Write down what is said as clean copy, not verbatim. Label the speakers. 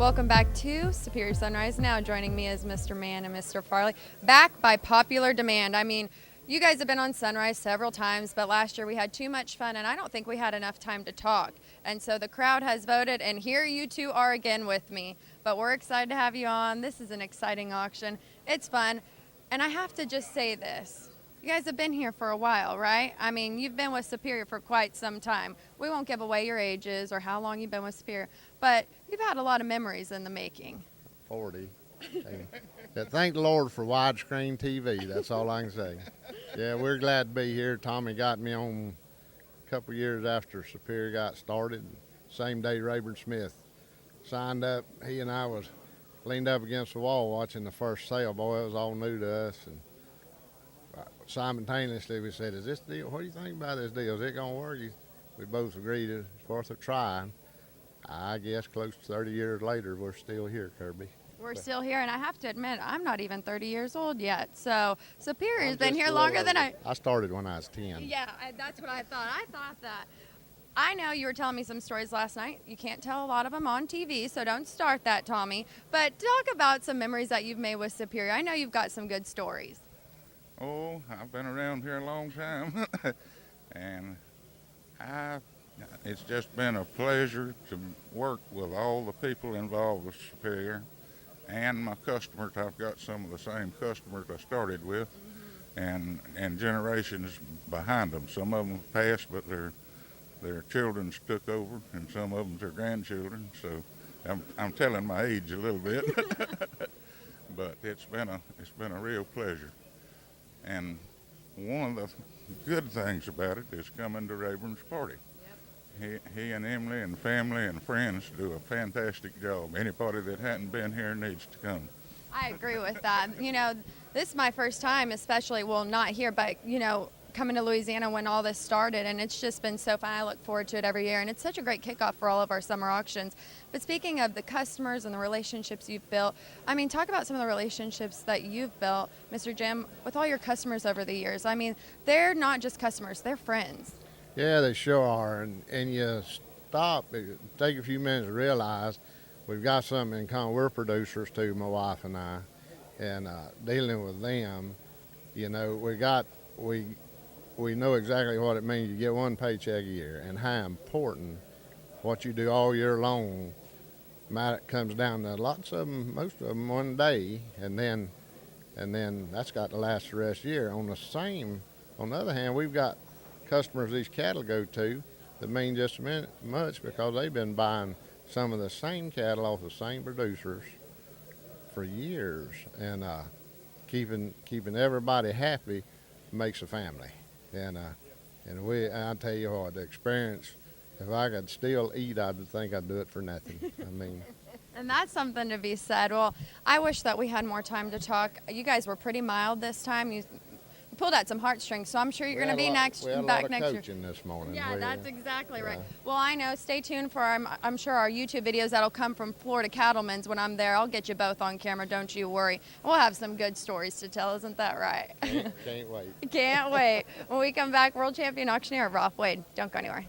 Speaker 1: Welcome back to Superior Sunrise. Now joining me is Mr. Mann and Mr. Farley, back by popular demand. I mean, you guys have been on Sunrise several times, but last year we had too much fun, and I don't think we had enough time to talk. And so the crowd has voted, and here you two are again with me. But we're excited to have you on. This is an exciting auction. It's fun. And I have to just say this. You guys have been here for a while, right? I mean, you've been with Superior for quite some time. We won't give away your ages or how long you've been with Superior, but you've had a lot of memories in the making.
Speaker 2: 40. Thank the Lord for widescreen TV. That's all I can say. Yeah, we're glad to be here. Tommy got me on a couple years after Superior got started. Same day Rayburn Smith signed up. He and I was leaned up against the wall watching the first sale. Boy, it was all new to us. And simultaneously we said, is this deal, what do you think about this deal? Is it going to work? We both agreed it's worth a try. I guess close to 30 years later, we're still here, Kirby.
Speaker 1: We're still here, and I have to admit, I'm not even 30 years old yet. So Superior's been here longer than I
Speaker 2: started when I was 10.
Speaker 1: Yeah, that's what I thought. I thought that. I know you were telling me some stories last night. You can't tell a lot of them on TV, so don't start that, Tommy. But talk about some memories that you've made with Superior. I know you've got some good stories.
Speaker 3: Oh, I've been around here a long time, and it's just been a pleasure to work with all the people involved with Superior and my customers. I've got some of the same customers I started with, and generations behind them. Some of them passed, but their children's took over, and some of them their grandchildren. So I'm telling my age a little bit, but it's been a real pleasure. And one of the good things about it is coming to Rayburn's party. He and Emily and family and friends do a fantastic job. Anybody that hadn't been here needs to come.
Speaker 1: I agree with that. You know, this is my first time, especially, well, not here, but, you know, coming to Louisiana when all this started, and it's just been so fun. I look forward to it every year, and it's such a great kickoff for all of our summer auctions. But speaking of the customers and the relationships you've built, I mean, talk about some of the relationships that you've built, Mr. Jim, with all your customers over the years. I mean, they're not just customers, they're friends.
Speaker 2: Yeah, they sure are, and you stop, take a few minutes to realize we've got something in common. We're producers too, my wife and I, and dealing with them, you know, we know exactly what it means. You get one paycheck a year, and how important what you do all year long comes down to lots of them, most of them one day, and then that's got to last the rest of the year. On the other hand, we've got customers these cattle go to that mean just as much because they've been buying some of the same cattle off the same producers for years, and keeping everybody happy makes a family. And I tell you what, the experience, if I could still eat, I'd think I'd do it for nothing. I mean.
Speaker 1: And that's something to be said. Well, I wish that we had more time to talk. You guys were pretty mild this time. You pulled out some heartstrings, so I'm sure you're going to be back next year.
Speaker 2: We had a lot of coaching this morning.
Speaker 1: Yeah, that's exactly right. Well, I know. Stay tuned for I'm sure our YouTube videos that'll come from Florida Cattlemen's when I'm there. I'll get you both on camera. Don't you worry. We'll have some good stories to tell. Isn't that right?
Speaker 2: Can't wait.
Speaker 1: Can't wait. When we come back, World Champion Auctioneer Rob Wade. Don't go anywhere.